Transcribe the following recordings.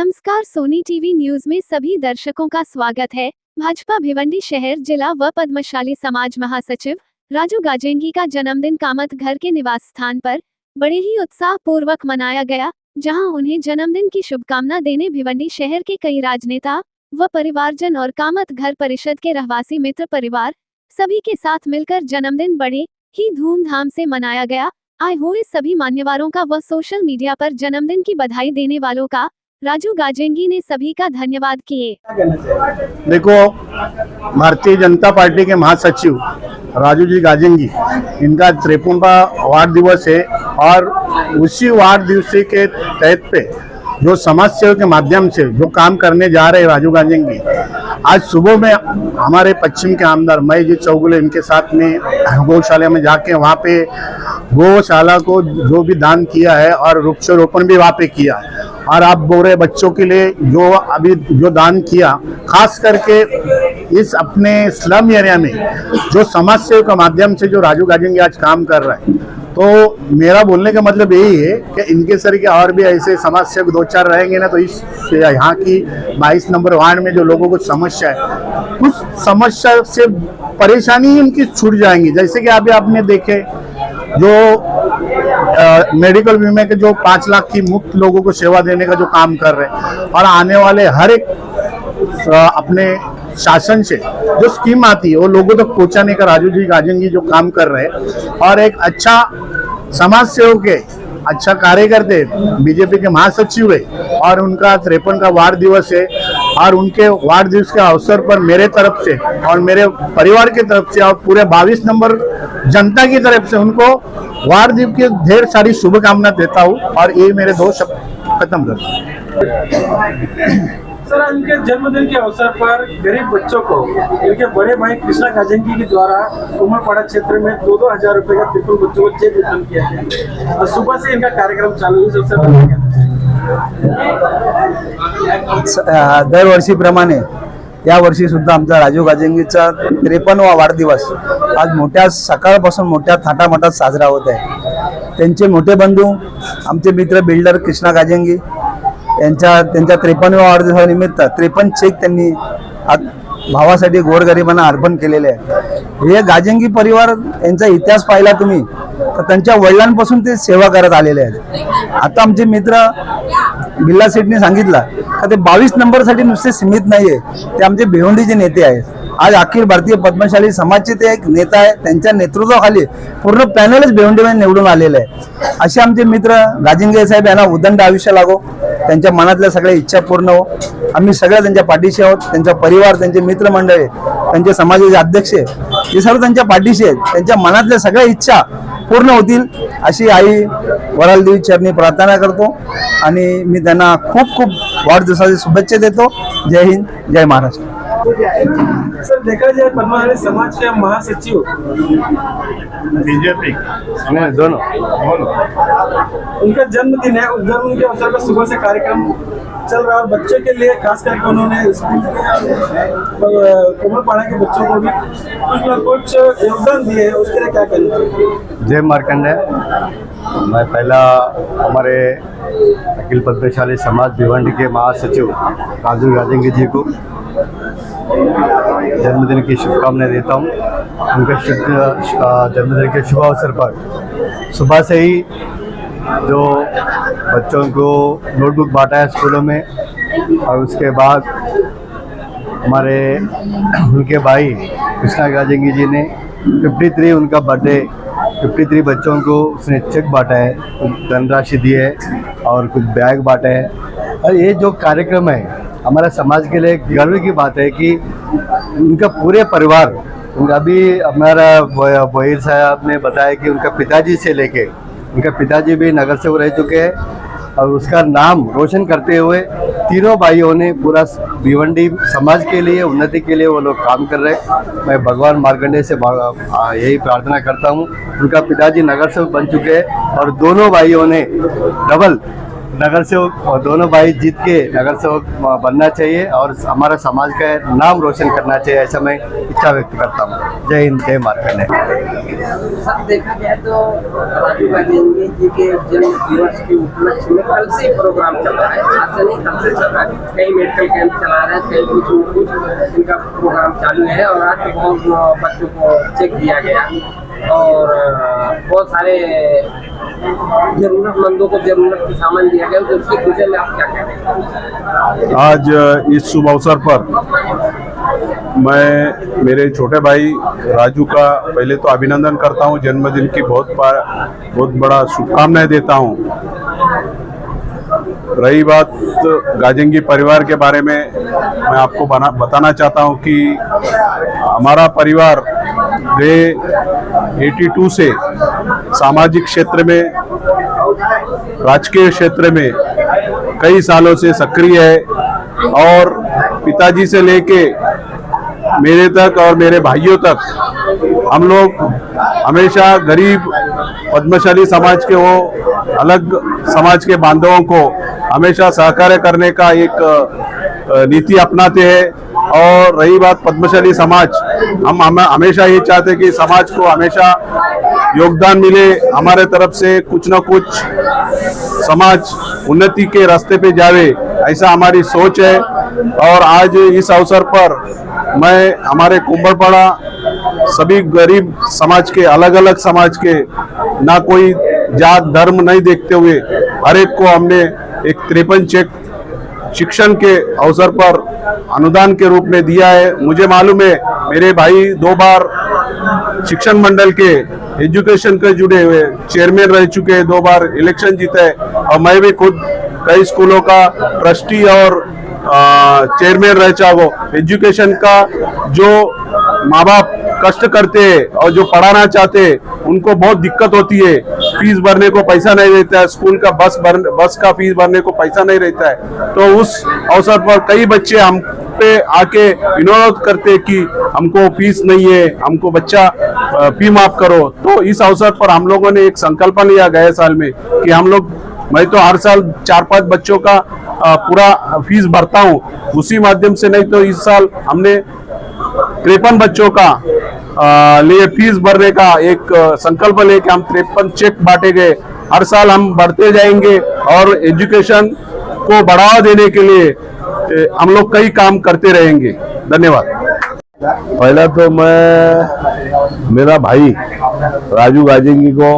नमस्कार, Sony TV news में सभी दर्शकों का स्वागत है। भाजपा भिवंडी शहर जिला व पद्मशाली समाज महासचिव राजू गाजेंगी का जन्मदिन कामत घर के निवास स्थान पर बड़े ही उत्साह पूर्वक मनाया गया, जहां उन्हें जन्मदिन की शुभकामना देने भिवंडी शहर के कई राजनेता व परिवारजन और कामत घर परिषद के रहवासी मित्र परिवार सभी के साथ मिलकर जन्मदिन बड़े ही धूमधाम से मनाया गया। आए हुए सभी मान्यवरों का व सोशल मीडिया पर जन्मदिन की बधाई देने वालों का राजू गाजेंगी ने सभी का धन्यवाद किए। देखो, भारतीय जनता पार्टी के महासचिव राजू जी गाजेंगी, इनका 53वां वार्ड दिवस है और उसी वार्ड दिवस के तहत पे जो समाज सेवा के माध्यम से जो काम करने जा रहे हैं राजू गाजेंगी, आज सुबह में हमारे पश्चिम के आमदार मई जी चौगुले इनके साथ में गौशाला में जाके वहाँ पे गौशाला को जो भी दान किया है और वृक्षारोपण भी वहाँ पे किया है। और आप बोल रहे बच्चों के लिए जो अभी जो दान किया, खास करके इस अपने स्लम एरिया में जो समाज सेवा के माध्यम से जो राजू गाजेंगी आज काम कर रहा है, तो मेरा बोलने का मतलब यही है कि इनके सर के और भी ऐसे समाज सेवक दो चार रहेंगे ना, तो इस यहाँ की 22 नंबर वार्ड में जो लोगों को समस्या है, उस समस्या से परेशानी उनकी छूट जाएंगी। जैसे कि अभी आपने देखे जो मेडिकल बीमे के जो 5 लाख की मुफ्त लोगों को सेवा देने का जो काम कर रहे हैं, और आने वाले हर एक अपने शासन से जो स्कीम आती है वो लोगों तक पहुंचाने का राजू जी गाजेंगी जो काम कर रहे हैं, और एक अच्छा समाज सेवक है, अच्छा कार्यकर्ते, बीजेपी के महासचिव है और उनका 53 का वार्ड दिवस है। और उनके वार्ड दिवस के अवसर पर मेरे तरफ से और मेरे परिवार की तरफ से और पूरे 22 नंबर जनता की तरफ से उनको वार्ड दिवस की ढेर सारी शुभकामना देता हूँ और ये मेरे 2 शब्द खत्म करता हूँ। सर, इनके जन्मदिन के अवसर पर गरीब बच्चों को इनके बड़े भाई कृष्णा गाजेंगी के द्वारा उमरपाड़ा क्षेत्र में 2-2 हजार रुपए का तिरपल बच्चों को चेक वितरण किया गया और सुबह से इनका कार्यक्रम चालू है। इस अवसर पर दरवर्षीप्रमाणे या वर्षी सुद्धा आमचा राजू गाजेंगीचा 53वा वाढदिवस आज मोठ्या सकाळपासून मोठ्या थाटामाटात साजरा होत आहे। त्यांचे मोठे बंधू आमचे मित्र बिल्डर कृष्णा गाजेंगी त्यांच्या 53व्या वाढदिवसानिमित्त 53 चेक त्यांनी भावासाठी गोरगरिबांना अर्पण केलेले आहे। हे गाजेंगी परिवार यांचा इतिहास पाहिला तुम्ही तर त्यांच्या वडिलांपासून ते सेवा करत आलेले आहेत। आता आमचे मित्र बिल्ला सेठने सांगितलं की ते 22 नंबरसाठी नुसते सीमित नाहीये, ते आमचे भिवंडीचे नेते आहेत। आज अखिल भारतीय पद्मशाली समाजचे ते एक नेता आहे, त्यांच्या नेतृत्वाखाली पूर्ण पॅनलच भिवंडीमध्ये निवडून आलेले आहे। असे आमचे मित्र गाजेंगी साहेब यांना उदंड आयुष्य लागो, त्यांच्या मनातल्या सगळ्या इच्छा पूर्ण हो। आम्ही सगळे त्यांच्या पाठीशी आहोत। त्यांचा परिवार, त्यांचे मित्रमंडळी, त्यांचे समाजाचे अध्यक्ष हे सर्व त्यांच्या पाठीशी आहेत। त्यांच्या मनातल्या सगळ्या इच्छा पूर्ण होतील अशी आई वरालदेवी चरणी प्रार्थना करतो आणि मी त्यांना खूप खूप वाढदिवसाची शुभेच्छा देतो। जय हिंद, जय महाराष्ट्र। सर, देखा जाए पद्मशाली समाज के महासचिव बीजेपी दोनों उनका जन्मदिन है, उस जन्मदिन के अवसर पर सुबह से कार्यक्रम चल रहा है। बच्चों के लिए खास करके उन्होंने स्कूल के उमरपाड़ा के बच्चों को भी कुछ न कुछ योगदान दिए है, उसके लिए क्या करें? जय मार्कंडे। मैं पहला हमारे अखिल पद्मशाली समाज भिवंडी के महासचिव राजू गाजेंगी जी को जन्मदिन की शुभकामनाएं देता हूँ। उनके जन्मदिन के शुभ अवसर पर सुबह से ही जो बच्चों को नोटबुक बांटा है स्कूलों में, और उसके बाद हमारे उनके भाई कृष्णा गाजेंगी जी ने 53 उनका बर्थडे 53 बच्चों को उसने चेक बांटा है, कुछ धनराशि दी है और कुछ बैग बांटे हैं। और ये जो कार्यक्रम है हमारा समाज के लिए गर्व की बात है कि उनका पूरे परिवार, अभी हमारा वहीर साहब ने बताया कि उनका पिताजी से लेके उनका पिताजी भी नगर सेवक रह चुके हैं और उसका नाम रोशन करते हुए तीनों भाइयों ने पूरा भिवंडी समाज के लिए, उन्नति के लिए वो लोग काम कर रहे हैं। मैं भगवान मार्कंडे से यही प्रार्थना करता हूँ। उनका पिताजी नगर सेवक बन चुके हैं और दोनों भाइयों ने डबल नगर सेवक और दोनों भाई जीत के नगर सेवक बनना चाहिए और हमारा समाज का नाम रोशन करना चाहिए, ऐसा मैं इच्छा व्यक्त करता हूँ। जय हिंद, जय मार्कंडेय। सब देखा जाए तो राजीव गांधी जी के जन्म दिवस के उपलक्ष्य में कल से प्रोग्राम चल रहा है, आज से नहीं कल से चल रहा है। कई मेडिकल कैंप चला रहे हैं, कई कुछ इनका प्रोग्राम चालू है और आज बहुत बच्चों को चेक किया गया और बहुत सारे जरूरतमंदों को जरूरत के सामान दिया गया। तो उसके विषय में आप क्या कहेंगे? आज इस शुभ अवसर पर मैं मेरे छोटे भाई राजू का पहले तो अभिनंदन करता हूं, जन्मदिन की बहुत बड़ा शुभकामनाएं देता हूं। रही बात गाजंगी परिवार के बारे में, मैं आपको बताना चाहता हूं कि हमारा परिवार 82 से सामाजिक क्षेत्र में, राजकीय क्षेत्र में कई सालों से सक्रिय है और पिताजी से लेके मेरे तक और मेरे भाइयों तक हम लोग हमेशा गरीब पद्मशाली समाज के वो अलग समाज के बांधवों को हमेशा सहकार्य करने का एक नीति अपनाते हैं। और रही बात पद्मशाली समाज, हम हमेशा ये चाहते हैं कि समाज को हमेशा योगदान मिले, हमारे तरफ से कुछ न कुछ समाज उन्नति के रास्ते पे जावे, ऐसा हमारी सोच है। और आज इस अवसर पर मैं हमारे कुंभलपाड़ा सभी गरीब समाज के, अलग अलग समाज के, ना कोई जात धर्म नहीं देखते हुए हर एक को हमने एक 53 चेक शिक्षण के अवसर पर अनुदान के रूप में दिया है। मुझे मालूम है मेरे भाई 2 बार शिक्षण मंडल के एजुकेशन के जुड़े हुए चेयरमैन रह चुके हैं, 2 बार इलेक्शन जीते हैं और मैं भी खुद कई स्कूलों का ट्रस्टी और चेयरमैन रह चाहो। एजुकेशन का जो माँ बाप कष्ट करते हैं और जो पढ़ाना चाहते हैं उनको बहुत दिक्कत होती है, फीस भरने को पैसा नहीं रहता है, स्कूल का बस का फीस भरने को पैसा नहीं रहता है। तो उस अवसर पर कई बच्चे हम पे आके विनोद करते कि हमको फीस नहीं है, हमको बच्चा फी माफ करो। तो इस अवसर पर हम लोगों ने एक संकल्प लिया गए साल में कि हम लोग, मैं तो हर साल 4-5 बच्चों का पूरा फीस भरता हूँ, उसी माध्यम से नहीं तो इस साल हमने 53 बच्चों का लिए फीस भरने का एक संकल्प लेके हम 53 चेक बांटे गए। हर साल हम बढ़ते जाएंगे और एजुकेशन को बढ़ावा देने के लिए हम लोग कई काम करते रहेंगे। धन्यवाद। पहला तो मैं मेरा भाई राजू गाजेंगी को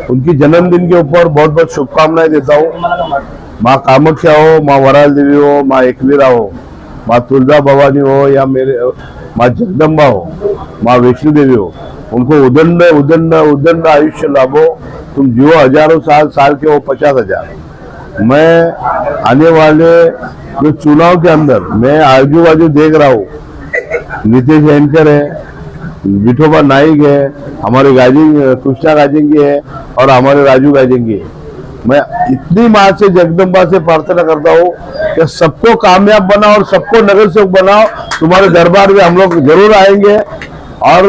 उनकी जन्मदिन के ऊपर बहुत बहुत शुभकामनाएं देता हूँ। माँ कामाख्या हो, माँ वराल देवी हो, माँ एकवीरा हो, माँ तुलजा भवानी हो या मेरे माँ जगदम्बा हो, माँ वैष्णो देवी हो, उनको उदंड उदंड उदंड आयुष्य लाभो। तुम जियो हजारों साल के हो 50,000। मैं आने वाले जो चुनाव के अंदर मैं आजू बाजू देख रहा हूँ, नीतीश हेनकर है, विठोबा नाइक है, हमारे कृष्णा गाजेंगी है और हमारे राजू गाजेंगी है। मैं इतनी माँ से जगदम्बा से प्रार्थना करता हूँ कि सबको कामयाब बनाओ और सबको नगर सेवक बनाओ। तुम्हारे दरबार में हम लोग जरूर आएंगे। और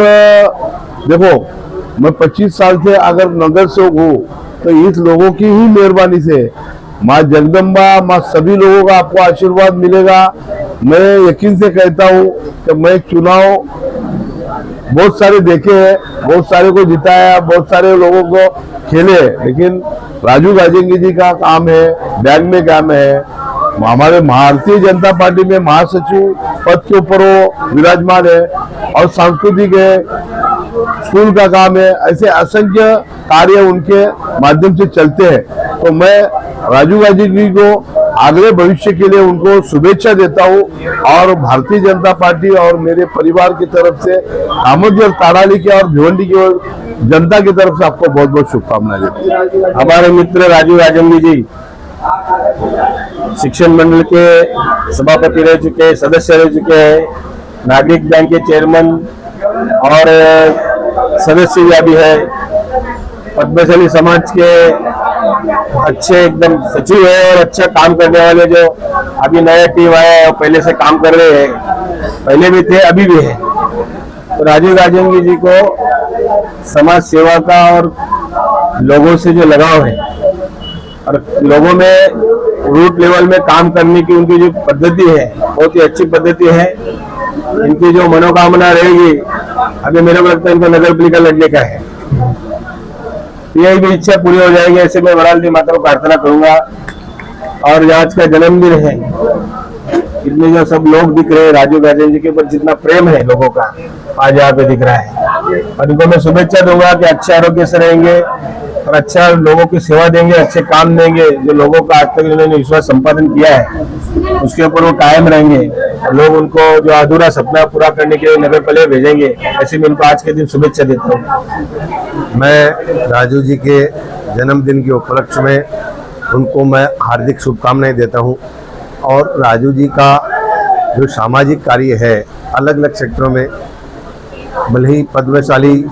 देखो, मैं 25 साल से अगर नगर सेवक हूँ तो इस लोगों की ही मेहरबानी से, माँ जगदम्बा, माँ सभी लोगों का आपको आशीर्वाद मिलेगा। मैं यकीन से कहता हूँ कि मैं चुनाव बहुत सारे देखे हैं, बहुत सारे को जिताया, बहुत सारे लोगों को खेले, लेकिन राजू गाजेंगी जी का काम है, बैंक में काम है, हमारे भारतीय जनता पार्टी में महासचिव पद के ऊपर वो विराजमान है और सांस्कृतिक है, स्कूल का काम है। ऐसे असंख्य कार्य उनके माध्यम से चलते हैं। तो मैं राजू गाजेंगी को आगे भविष्य के लिए उनको शुभेच्छा देता हूँ और भारतीय जनता पार्टी और मेरे परिवार की तरफ से, कामोदी और ताड़ाली के और भिवंडी की और जनता की तरफ से आपको बहुत बहुत शुभकामनाएं देते हैं। हमारे मित्र राजू गाजेंगी जी शिक्षण मंडल के सभापति रह चुके हैं, सदस्य रह चुके हैं, नागरिक बैंक के चेयरमैन और सदस्य भी है, पद्मशाली समाज के अच्छे एकदम सचिव है और अच्छा काम करने वाले जो अभी नया टीम आया है, पहले से काम कर रहे हैं, पहले भी थे अभी भी है। तो राजू गाजेंगी जी को समाज सेवा का और लोगों से जो लगाव है, और लोगों में रूट लेवल में काम करने की उनकी जो पद्धति है बहुत ही अच्छी पद्धति है। इनकी जो मनोकामना रहेगी, अभी मेरे को लगता है इनको नगर पालिका लड़ने का है, यही भी इच्छा पूरी हो जाएगी, ऐसे मैं वरालती माता को प्रार्थना करूंगा। और आज का जन्मदिन है, इतने जो सब लोग दिख रहे हैं, राजू गाजेंगी जी के ऊपर जितना प्रेम है लोगों का आज यहाँ पे दिख रहा है। और इनको मैं शुभेच्छा दूंगा कि अच्छे आरोग्य से रहेंगे और अच्छा लोगों की सेवा देंगे, अच्छे काम देंगे। जो लोगों का आज तक इन्होंने विश्वास संपादन किया है उसके ऊपर वो कायम रहेंगे और लोग उनको जो अधूरा सपना पूरा करने के लिए नगर पालिका भेजेंगे। ऐसे में इनको आज के दिन शुभेच्छा देता हूँ। मैं राजू जी के जन्मदिन के उपलक्ष्य में उनको मैं हार्दिक शुभकामनाएं देता हूं। और राजू जी का जो सामाजिक कार्य है अलग अलग क्षेत्रों में, भले ही पद्मशाली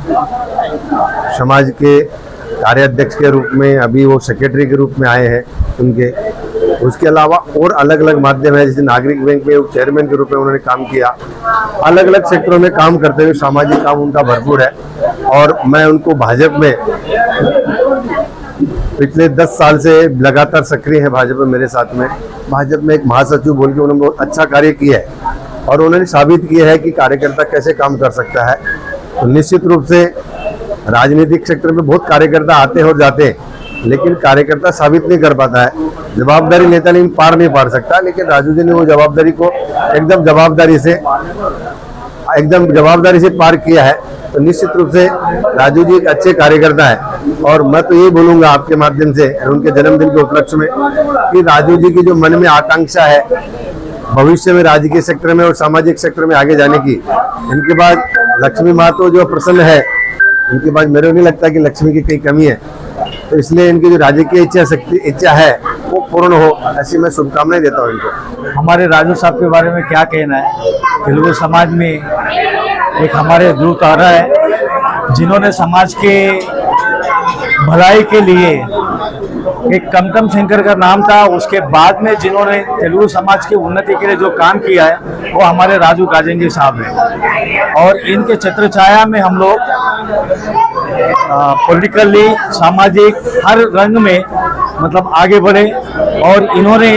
समाज के कार्याध्यक्ष के रूप में, अभी वो सेक्रेटरी के रूप में आए हैं उनके, उसके अलावा और अलग अलग माध्यम है, जैसे नागरिक बैंक में चेयरमैन के रूप में उन्होंने काम किया। अलग अलग क्षेत्रों में काम करते हुए सामाजिक काम उनका भरपूर है। और मैं उनको भाजपा में पिछले 10 साल से लगातार सक्रिय है, भाजपा में मेरे साथ में। भाजपा में एक महासचिव बोल के उन्होंने बहुत अच्छा कार्य किया है और उन्होंने साबित किया है कि कार्यकर्ता कैसे काम कर सकता है। तो निश्चित रूप से राजनीतिक क्षेत्र में बहुत कार्यकर्ता आते हैं और जाते हैं, लेकिन कार्यकर्ता साबित नहीं कर पाता है। जवाबदारी नेता नहीं पार नहीं पार सकता, लेकिन राजू जी ने वो जवाबदारी को एकदम जवाबदारी से पार किया है। तो निश्चित रूप से राजू जी एक अच्छे कार्यकर्ता है। और मैं तो यही बोलूंगा आपके माध्यम से उनके जन्मदिन के उपलक्ष्य में कि राजू जी की जो मन में आकांक्षा है भविष्य में राजकीय क्षेत्र में और सामाजिक क्षेत्र में आगे जाने की, इनके बाद लक्ष्मी माँ तो जो प्रसन्न है, इनके बाद मेरे को नहीं लगता कि लक्ष्मी की कोई कमी है। तो इसलिए इनकी जो राजकीय इच्छा है वो पूर्ण हो, ऐसी मैं शुभकामनाएं देता हूँ इनको। हमारे राजू साहब के बारे में क्या कहना है। तेलुगु समाज में एक हमारे दूरतारा है जिन्होंने समाज के भलाई के लिए, एक कमकम शंकर का नाम था, उसके बाद में जिन्होंने तेलुगु समाज की उन्नति के लिए जो काम किया है वो हमारे राजू गाजेंगी साहब हैं। और इनके छत्र छाया में हम लोग पॉलिटिकली, सामाजिक हर रंग में मतलब आगे बढ़े। और इन्होंने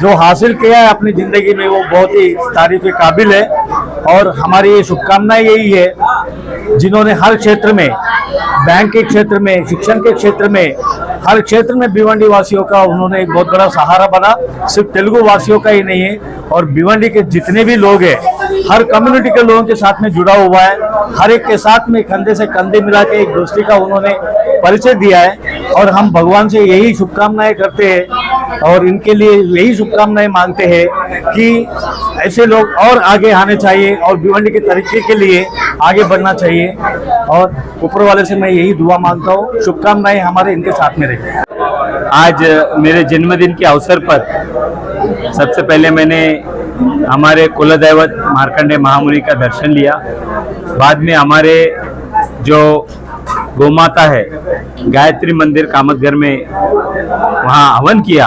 जो हासिल किया है अपनी जिंदगी में वो बहुत ही तारीफ के काबिल है। और हमारी ये शुभकामनाएं यही है जिन्होंने हर क्षेत्र में, बैंक के क्षेत्र में, शिक्षण के क्षेत्र में, हर क्षेत्र में भिवंडी वासियों का उन्होंने एक बहुत बड़ा सहारा बना। सिर्फ तेलुगु वासियों का ही नहीं है, और भिवंडी के जितने भी लोग हैं हर कम्युनिटी के लोगों के साथ में जुड़ा हुआ है। हर एक के साथ में कंधे से कंधे मिला के एक दोस्ती का उन्होंने परिचय दिया है। और हम भगवान से यही शुभकामनाएं करते हैं और इनके लिए यही शुभकामनाएं मांगते हैं कि ऐसे लोग और आगे आने चाहिए और भिवंडी के तरीके के लिए आगे बढ़ना चाहिए। और ऊपर वाले से मैं यही दुआ मांगता हूँ, शुभकामनाएं हमारे इनके साथ में रहे। आज मेरे जन्मदिन के अवसर पर सबसे पहले मैंने हमारे कुलदैवत मार्कंडेय महामुनि का दर्शन लिया। बाद में हमारे जो गोमाता है गायत्री मंदिर कामतघर में वहाँ हवन किया।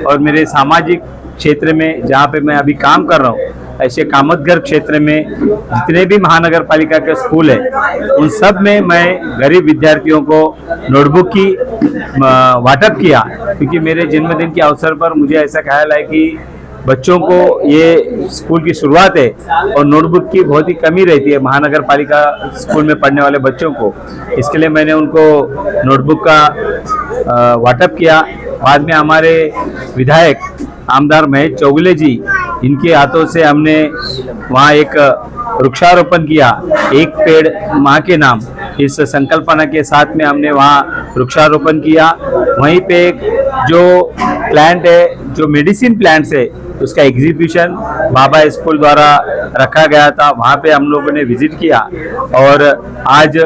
और मेरे सामाजिक क्षेत्र में जहाँ पे मैं अभी काम कर रहा हूँ, ऐसे कामतघर क्षेत्र में जितने भी महानगर पालिका के स्कूल है उन सब में मैं गरीब विद्यार्थियों को नोटबुक की वाटप किया। क्योंकि मेरे जन्मदिन के अवसर पर मुझे ऐसा ख्याल है कि बच्चों को ये स्कूल की शुरुआत है और नोटबुक की बहुत ही कमी रहती है महानगर पालिका स्कूल में पढ़ने वाले बच्चों को। इसके लिए मैंने उनको नोटबुक का वाटप किया। बाद में हमारे विधायक आमदार महेश चौगुले जी, इनके हाथों से हमने वहाँ एक वृक्षारोपण किया, एक पेड़ माँ के नाम, इस संकल्पना के साथ में हमने वहाँ वृक्षारोपण किया। वहीं पे एक जो प्लांट है, जो मेडिसिन प्लांट्स है, उसका एग्जीबिशन बाबा स्कूल द्वारा रखा गया था, वहाँ पे हम लोगों ने विजिट किया। और आज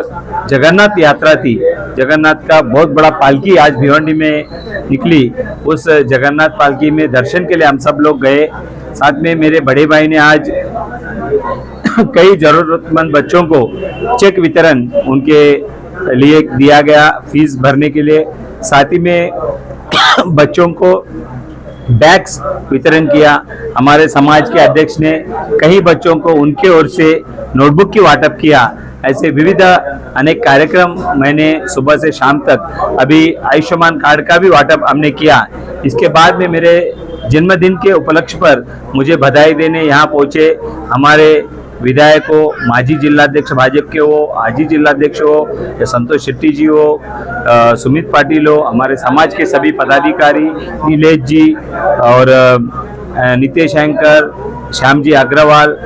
जगन्नाथ यात्रा थी, जगन्नाथ का बहुत बड़ा पालकी आज भिवंडी में निकली। उस जगन्नाथ पालकी में दर्शन के लिए हम सब लोग गए। साथ में मेरे बड़े भाई ने आज कई जरूरतमंद बच्चों को चेक वितरण उनके लिए दिया गया फीस भरने के लिए। साथ ही में बच्चों को बैग्स वितरण किया। हमारे समाज के अध्यक्ष ने कई बच्चों को उनके ओर से नोटबुक की वाटप किया। ऐसे विविध अनेक कार्यक्रम मैंने सुबह से शाम तक, अभी आयुष्मान कार्ड का भी वाटप हमने किया। इसके बाद में मेरे जन्मदिन के उपलक्ष्य पर मुझे बधाई देने यहाँ पहुँचे हमारे विधायक हो, माजी जिलाध्यक्ष भाजपा के हो, आजी जिलाध्यक्ष हो, या संतोष शेट्टी जी हो, सुमित पाटिल हो, हमारे समाज के सभी पदाधिकारी, नीलेश जी और नितेश एंकर, श्याम जी अग्रवाल,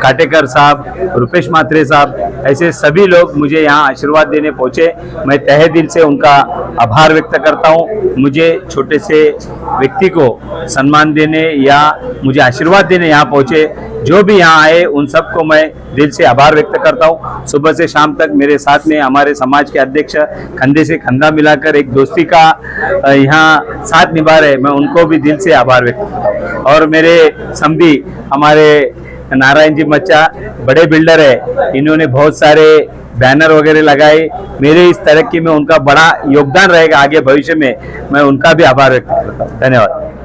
काटेकर साहब, रुपेश मात्रे साहब, ऐसे सभी लोग मुझे यहाँ आशीर्वाद देने पहुँचे। मैं तहे दिल से उनका आभार व्यक्त करता हूँ। मुझे छोटे से व्यक्ति को सम्मान देने या मुझे आशीर्वाद देने यहाँ पहुँचे, जो भी यहाँ आए उन सबको मैं दिल से आभार व्यक्त करता हूँ। सुबह से शाम तक मेरे साथ में हमारे समाज के अध्यक्ष कंधे से कंधा मिलाकर एक दोस्ती का यहाँ साथ निभा रहे, मैं उनको भी दिल से आभार व्यक्त करता हूँ। और मेरे समधी हमारे नारायण जी मच्चा बड़े बिल्डर है, इन्होंने बहुत सारे बैनर वगैरह लगाए। मेरे इस तरक्की में उनका बड़ा योगदान रहेगा आगे भविष्य में, मैं उनका भी आभार व्यक्त करता हूँ। धन्यवाद।